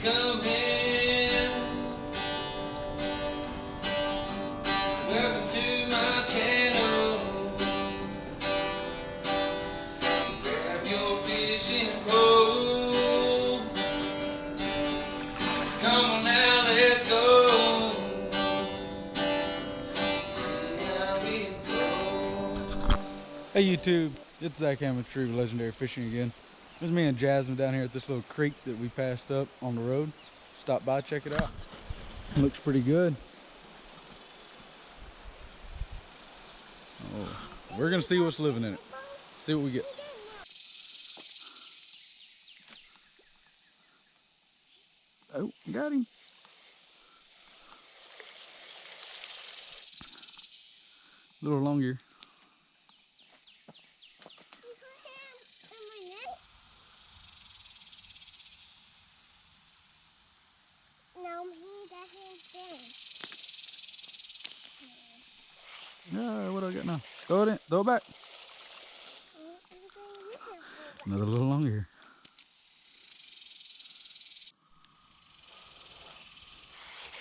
come in. Welcome to my channel. Grab your fishing pole. Come on now, let's go. See how it goes. Hey YouTube, it's Zach Hammontree with Legendary Fishing again. There's me and Jasmine down here at this little creek that we passed up on the road. Stop by, check it out. It looks pretty good. Oh, we're gonna see what's living in it. See what we get. Oh, got him. A little longer. No, he doesn't Yeah, what do I got now? Throw it in, throw it back. Another little longer.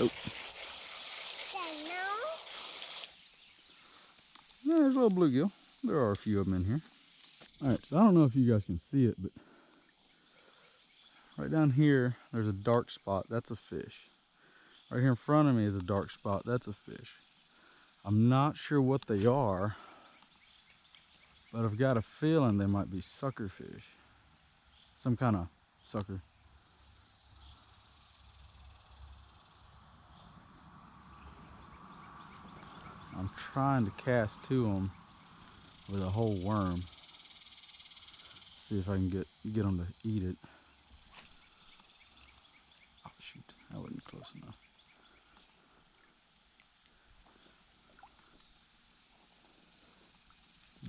Oh. Yeah, there's a little bluegill. There are a few of them in here. Alright, so I don't know if you guys can see it, but right down here, there's a dark spot. That's a fish. Right here in front of me is a dark spot. That's a fish. I'm not sure what they are, but I've got a feeling they might be sucker fish. Some kind of sucker. I'm trying to cast to them with a whole worm. See if I can get them to eat it. Oh shoot, that wasn't close enough.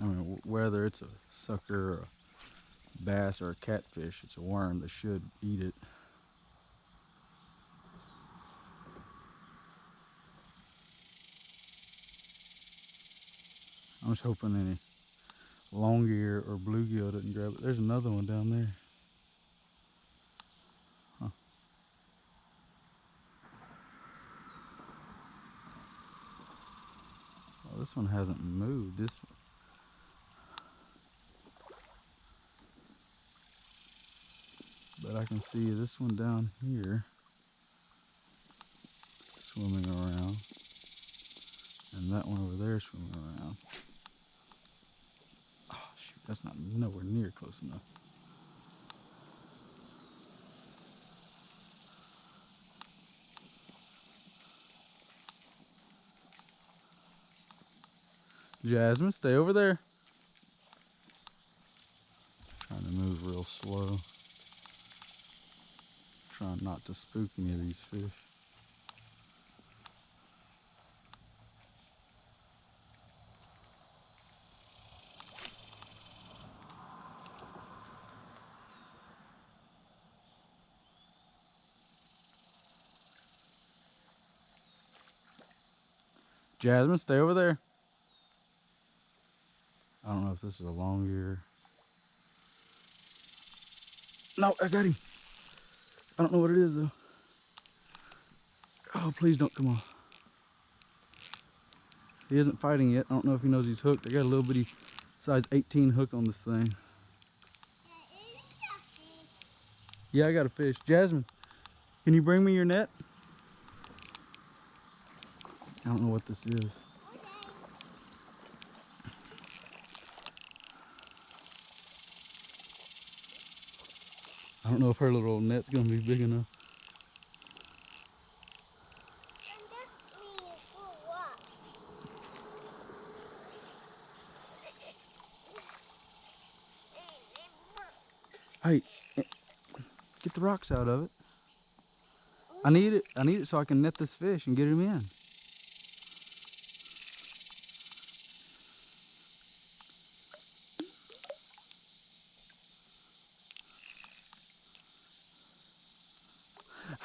I mean, whether it's a sucker or a bass or a catfish, it's a worm. They should eat it. I'm just hoping any longear or bluegill didn't grab it. There's another one down there. Huh. Oh, this one hasn't moved. This one. But I can see this one down here swimming around, and that one over there swimming around. Oh shoot, that's not nowhere near close enough. Jasmine, stay over there. Trying to move real slow. Trying not to spook any of these fish. Jasmine, stay over there. I don't know if this is a longear. No, I got him. I don't know what it is though. Oh, please don't come off. He isn't fighting yet. I don't know if he knows he's hooked. I got a little bitty size 18 hook on this thing. Yeah, I got a fish. Jasmine, can you bring me your net? I don't know what this is. I don't know if her little net's gonna be big enough. Hey, get the rocks out of it. I need it so I can net this fish and get him in.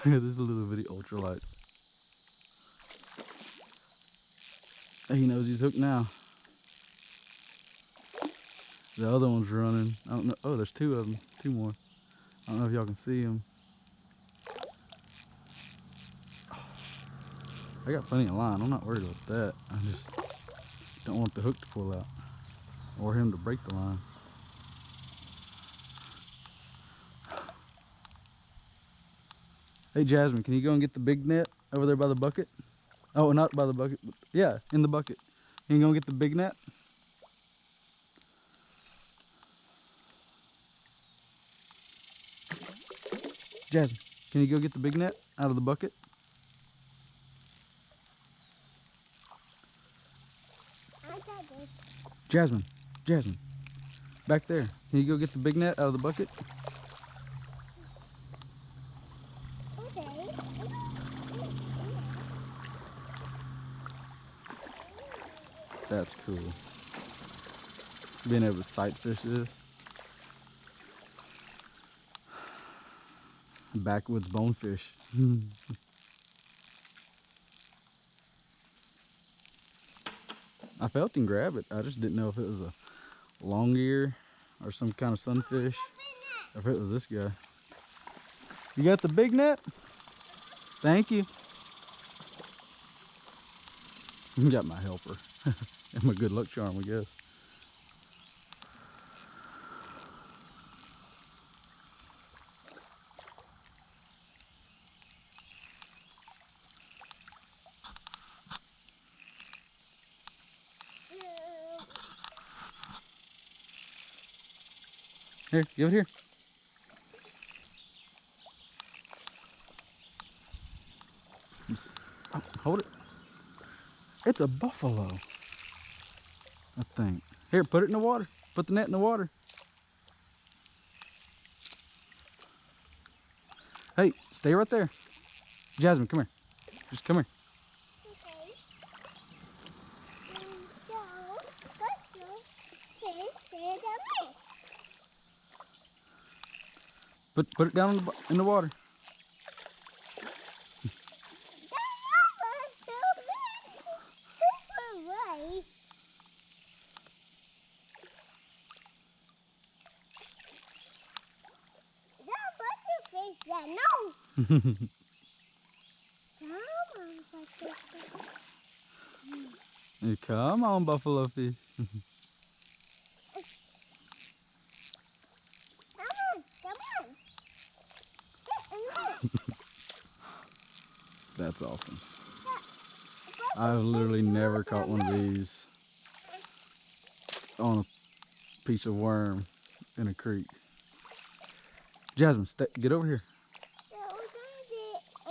This is a little bitty ultralight. He knows he's hooked now. The other one's running. I don't know. Oh, there's two of them. Two more. I don't know if y'all can see them. I got plenty of line. I'm not worried about that. I just don't want the hook to pull out or him to break the line. Hey Jasmine, can you go and get the big net over there by the bucket? Oh, not by the bucket. But yeah, in the bucket. Can you go and get the big net? Jasmine, can you go get the big net out of the bucket? I got this. Jasmine, back there. Can you go get the big net out of the bucket? Okay. That's cool. Being able to sight fish this. Backwoods bonefish. I felt him grab it. I just didn't know if it was a long ear or some kind of sunfish. Or if it was this guy. You got the big net? Thank you. You got my helper. And my good luck charm, I guess. Here, give it here. Let me see. Oh, hold it. It's a buffalo, I think. Here, put it in the water. Put the net in the water. Hey, stay right there. Jasmine, come here. Just come here. Okay. So, let's go. Say the mess. Put it down in the water. No. Hey, come on, buffalo fish. Come on. That's awesome. I've literally never caught one of these on a piece of worm in a creek. Jasmine, get over here.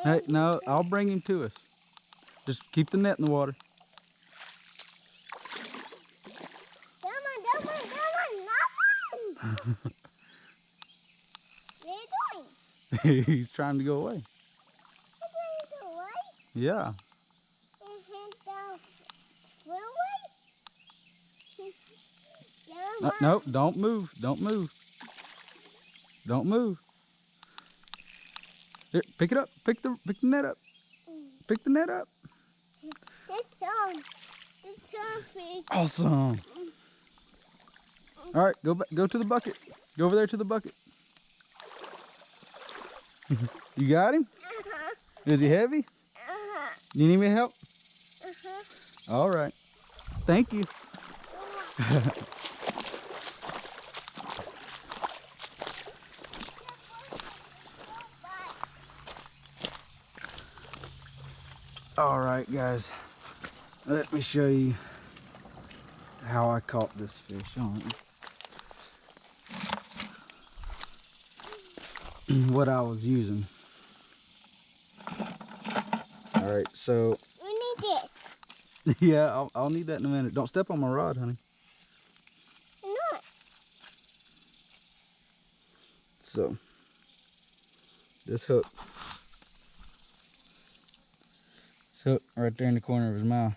Hey, no, I'll bring him to us. Just keep the net in the water. Come on. What are you doing? He's trying to go away. Yeah. No, don't move. Don't move. Don't move. Here, pick it up. Pick the net up. Pick the net up. Awesome. All right, go to the bucket. Go over there to the bucket. You got him? Is he heavy? You need me to help? All right. Thank you. All right, guys. Let me show you how I caught this fish on. What I was using. All right, so We need this. yeah, I'll need that in a minute. Don't step on my rod, honey. I'm not. So this hook right there in the corner of his mouth.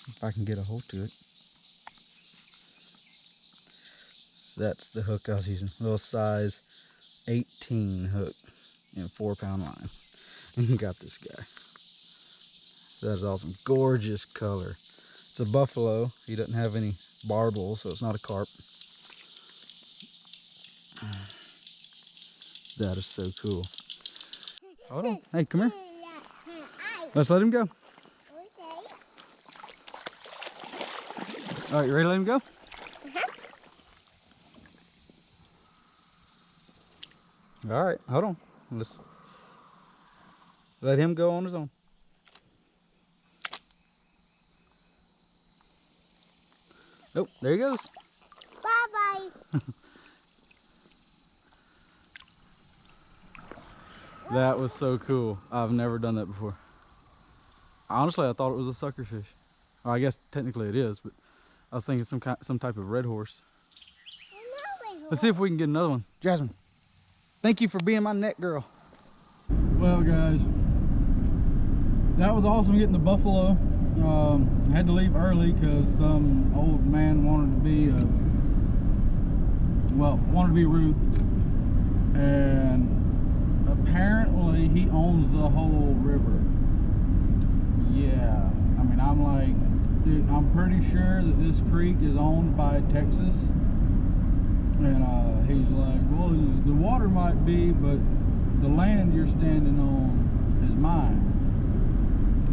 If I can get a hold to it. That's the hook I was using. Little size 18 hook and 4-pound line. And got this guy. That is awesome. Gorgeous color. It's a buffalo. He doesn't have any barbels, so it's not a carp. That is so cool. Hold on. Hey, come here. Let's let him go. Okay. All right, you ready to let him go? All right, hold on. Let's let him go on his own. Oh, there he goes. Bye-bye. That was so cool. I've never done that before. Honestly, I thought it was a sucker fish. Well, I guess technically it is, but I was thinking some type of red horse. Let's see if we can get another one. Jasmine, thank you for being my net girl. Well, guys, that was awesome getting the buffalo. I had to leave early because some old man wanted to be rude, and apparently he owns the whole river. Yeah, I mean, I'm like, dude, I'm pretty sure that this creek is owned by Texas. And he's like, well, the water might be, but the land you're standing on is mine.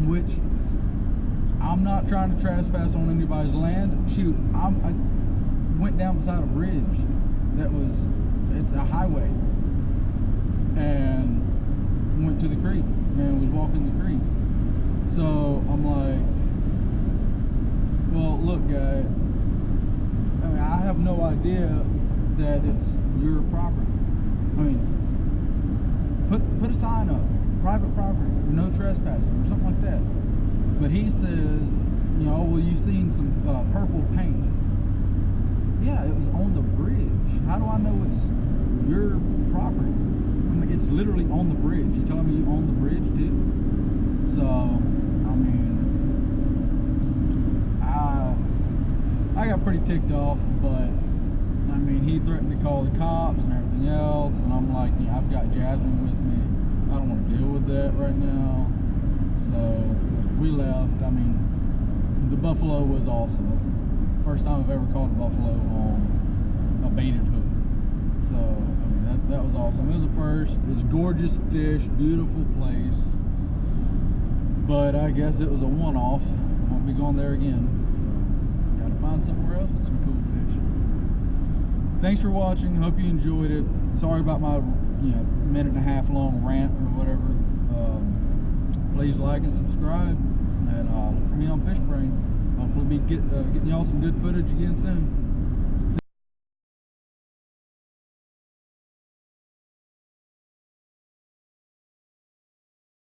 Which, I'm not trying to trespass on anybody's land. Shoot, I went down beside a bridge it's a highway, and went to the creek and was walking the creek. So I'm like, well, look, guy, I mean, I have no idea that it's your property. I mean, put a sign up, private property, no trespassing, or something like that. But he says, you know, well, you've seen some purple paint. Yeah, it was on the bridge. How do I know it's your property? I'm like, it's literally on the bridge. You telling me you own the bridge too? So, I mean, I got pretty ticked off, but I mean, he threatened to call the cops and everything else, and I'm like, yeah, I've got Jasmine with me. I don't want to deal with that right now. So we left. I mean, the buffalo was awesome. It's the first time I've ever caught a buffalo on a baited hook. So I mean, that was awesome. It was a first. It's gorgeous fish, beautiful place. But I guess it was a one-off. I won't be going there again. So gotta find somewhere else with some cool fish. Thanks for watching. Hope you enjoyed it. Sorry about my minute and a half long rant or whatever. Please like and subscribe, and look for me on Fish Brain. Hopefully be getting y'all some good footage again soon.